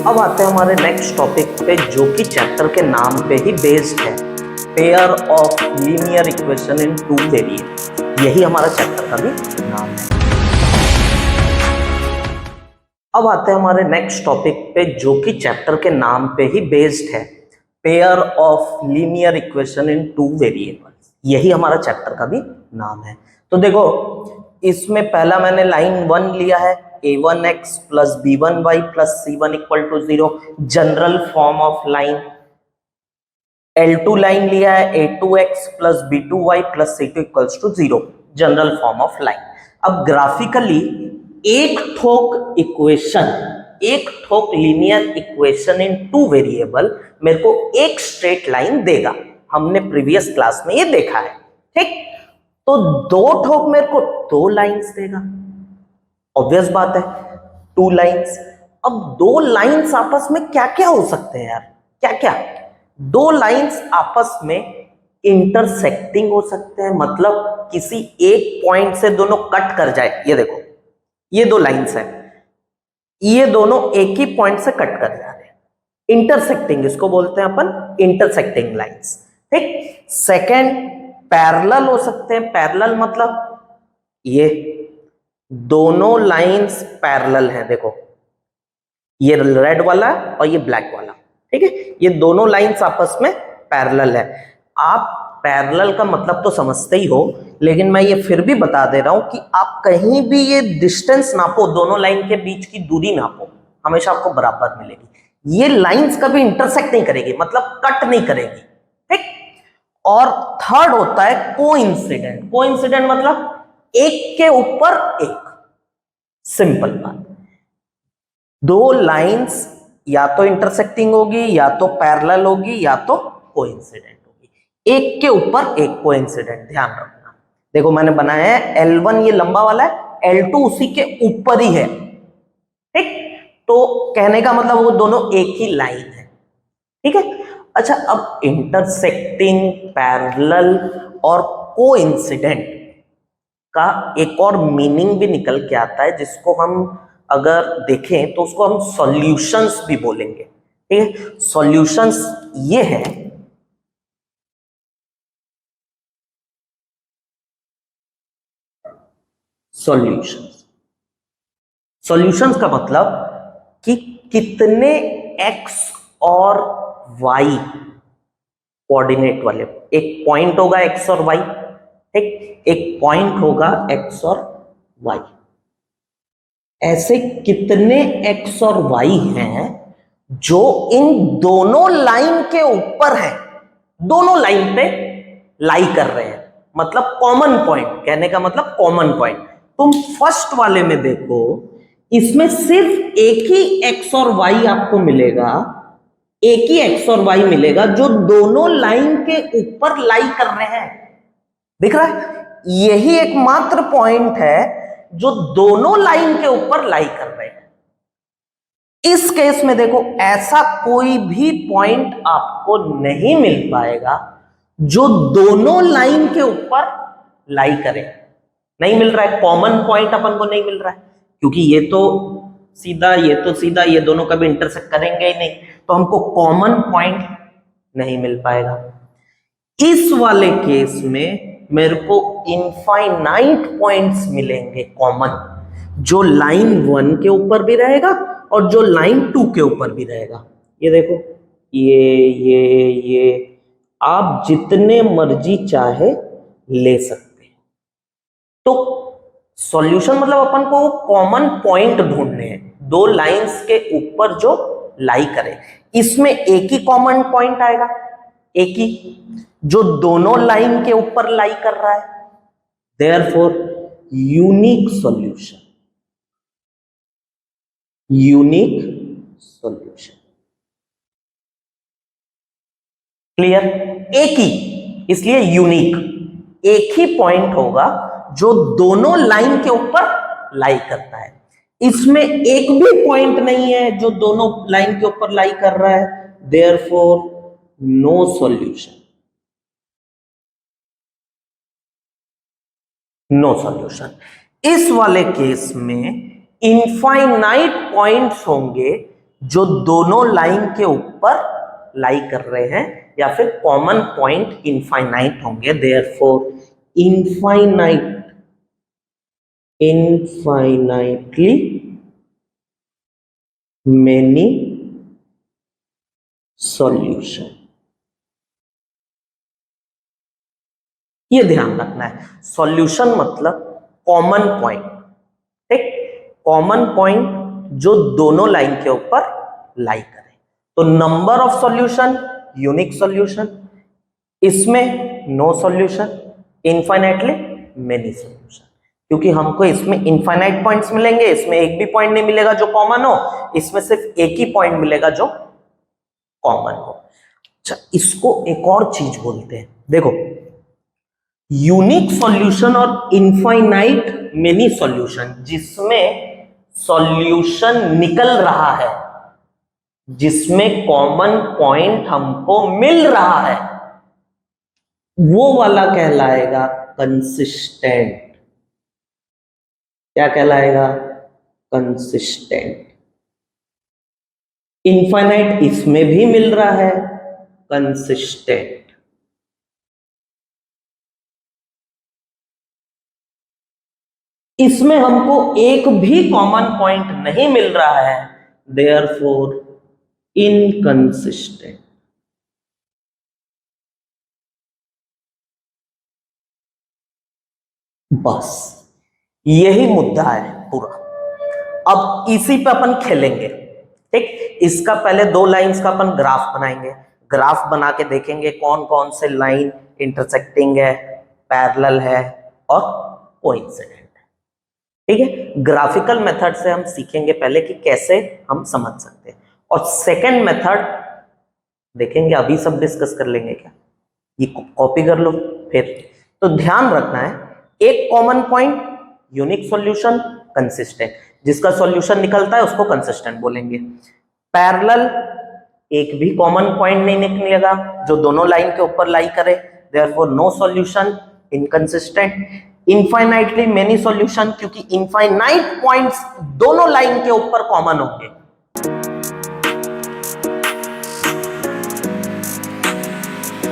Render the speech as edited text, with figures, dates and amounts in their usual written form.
अब आते हैं हमारे नेक्स्ट टॉपिक पे, जो कि चैप्टर के नाम पे ही बेस्ड है, pair of linear equation in two variable. यही हमारा चैप्टर का भी नाम है। अब आते हैं हमारे नेक्स्ट टॉपिक पे, जो कि चैप्टर के नाम पे ही बेस्ड है, pair of linear equation in two variable. यही हमारा चैप्टर का भी नाम है। तो देखो, इसमें पहला मैंने लाइन 1 लिया है, a1x plus b1y plus c1 equal to 0, general form of line. L2 line लिया है, a2x plus b2y plus c2 equals to 0, general form of line. अब ग्राफिकली एक ठोक linear equation in two variable मेरे को एक स्ट्रेट लाइन देगा। हमने प्रीवियस क्लास में ये देखा है, ठीक। तो दो ठोक मेरे को दो लाइंस देगा, ऑब्वियस बात है, टू लाइंस। अब दो लाइंस आपस में क्या क्या हो सकते हैं यार, क्या क्या? दो लाइंस आपस में इंटरसेक्टिंग हो सकते हैं, मतलब किसी एक पॉइंट से दोनों कट कर जाए। ये देखो, ये दो लाइंस है, ये दोनों एक ही पॉइंट से कट कर जा रहे हैं, इंटरसेक्टिंग, इसको बोलते हैं अपन इंटरसेक्टिंग लाइंस, ठीक। सेकेंड, पैरेलल हो सकते हैं। पैरेलल मतलब ये दोनों लाइंस पैरेलल हैं, देखो ये रेड वाला और ये ब्लैक वाला, ठीक है, ये दोनों लाइंस आपस में पैरेलल है। आप पैरेलल का मतलब तो समझते ही हो, लेकिन मैं ये फिर भी बता दे रहा हूं कि आप कहीं भी ये डिस्टेंस नापो, दोनों लाइन के बीच की दूरी नापो, हमेशा आपको बराबर मिलेगी। ये लाइंस कभी इंटरसेक्ट नहीं करेगी, मतलब कट नहीं करेगी, ठीक। और थर्ड होता है कोइंसिडेंट। कोइंसिडेंट मतलब एक के ऊपर एक, सिंपल बात। दो लाइंस या तो इंटरसेक्टिंग होगी, या तो पैरेलल होगी, या तो कोइंसिडेंट होगी। एक के ऊपर एक कोइंसिडेंट, ध्यान रखना। देखो मैंने बनाया है L1 ये लंबा वाला है, L2 उसी के ऊपर ही है, ठीक। तो कहने का मतलब वो दोनों एक ही लाइन है, ठीक है। अच्छा, अब इंटरसेक्टिंग, पैरेलल और कोइंसिडेंट का एक और मीनिंग भी निकल के आता है, जिसको हम अगर देखें तो उसको हम सॉल्यूशंस भी बोलेंगे, ठीक है। सॉल्यूशंस ये है, सॉल्यूशंस। सॉल्यूशंस का मतलब कि कितने x और y कोऑर्डिनेट वाले, एक पॉइंट होगा x और y, ठीक, एक पॉइंट होगा x और y, ऐसे कितने x और y हैं जो इन दोनों लाइन के ऊपर हैं, दोनों लाइन पे लाई कर रहे हैं, मतलब कॉमन पॉइंट। कहने का मतलब कॉमन पॉइंट। तुम फर्स्ट वाले में देखो, इसमें सिर्फ एक ही x और y आपको मिलेगा, एक ही x और y मिलेगा जो दोनों लाइन के ऊपर लाई कर रहे हैं। दिख रहा है? यही एकमात्र पॉइंट है जो दोनों लाइन के ऊपर लाई कर रहे हैं। इस केस में देखो, ऐसा कोई भी पॉइंट आपको नहीं मिल पाएगा जो दोनों लाइन के ऊपर लाई करे। नहीं मिल रहा है, कॉमन पॉइंट अपन को नहीं मिल रहा है, क्योंकि ये तो सीधा, ये तो सीधा, ये दोनों कभी इंटरसेक्ट करेंगे ही नहीं, तो हमको कॉमन पॉइंट नहीं मिल पाएगा। इस वाले केस में मेरे को इनफाइनाइट पॉइंट्स मिलेंगे कॉमन, जो लाइन 1 के ऊपर भी रहेगा और जो लाइन 2 के ऊपर भी रहेगा। ये देखो, ये आप जितने मर्जी चाहे ले सकते हैं। तो सॉल्यूशन मतलब अपन को कॉमन पॉइंट ढूंढने हैं, दो लाइंस के ऊपर जो लाई करे। इसमें एक ही कॉमन पॉइंट आएगा, एक ही, जो दोनों लाइन के ऊपर लाई कर रहा है। Therefore unique solution, unique solution. Clear? एक ही, इसलिए यूनिक, एक ही पॉइंट होगा जो दोनों लाइन के ऊपर लाई करता है। इसमें एक भी पॉइंट नहीं है जो दोनों लाइन के ऊपर लाई कर रहा है, therefore no solution, no solution. इस वाले केस में इनफाइनाइट पॉइंट्स होंगे जो दोनों लाइन के ऊपर लाई कर रहे हैं या फिर कॉमन पॉइंट इनफाइनाइट होंगे, देयरफॉर इनफाइनाइटली मेनी सॉल्यूशन। ये ध्यान रखना है, सॉल्यूशन मतलब कॉमन पॉइंट, ठीक, कॉमन पॉइंट जो दोनों लाइन के ऊपर लाई करे। तो number of solution unique solution, इसमें no solution, infinitely many solution, क्योंकि हमको इसमें इनफाइनाइट पॉइंट्स मिलेंगे, इसमें एक भी पॉइंट नहीं मिलेगा जो कॉमन हो, इसमें सिर्फ एक ही पॉइंट मिलेगा जो कॉमन हो। अच्छा, इसको एक और चीज बोलते हैं, देखो यूनिक सॉल्यूशन और इनफाइनाइट मेनी सॉल्यूशन, जिसमें सॉल्यूशन निकल रहा है, जिसमें कॉमन पॉइंट हमको मिल रहा है, वो वाला कहलाएगा कंसिस्टेंट। क्या कहलाएगा? कंसिस्टेंट। इनफाइनाइट इसमें भी मिल रहा है, कंसिस्टेंट। इसमें हमको एक भी कॉमन पॉइंट नहीं मिल रहा है, देयरफॉर इनकंसिस्टेंट। बस यही मुद्दा है पूरा। अब इसी पे अपन खेलेंगे, ठीक। इसका पहले दो लाइंस का अपन ग्राफ बनाएंगे, ग्राफ बना के देखेंगे कौन कौन से लाइन इंटरसेक्टिंग है, पैरेलल है और कोइंसिडेंट है, ठीक है। ग्राफिकल मेथड से हम सीखेंगे पहले कि कैसे हम समझ सकते हैं, और सेकंड मेथड देखेंगे, अभी सब डिस्कस कर लेंगे क्या, ये कॉपी कर लो फिर। तो ध्यान रखना है, एक common point unique solution consistent, जिसका सॉल्यूशन निकलता है उसको कंसिस्टेंट बोलेंगे। पैरेलल, एक भी कॉमन पॉइंट नहीं निकलेगा जो दोनों लाइन के ऊपर लाई करे, therefore no solution, inconsistent. Infinitely many solution, क्योंकि इनफाइनाइट पॉइंट्स दोनों लाइन के ऊपर कॉमन होंगे,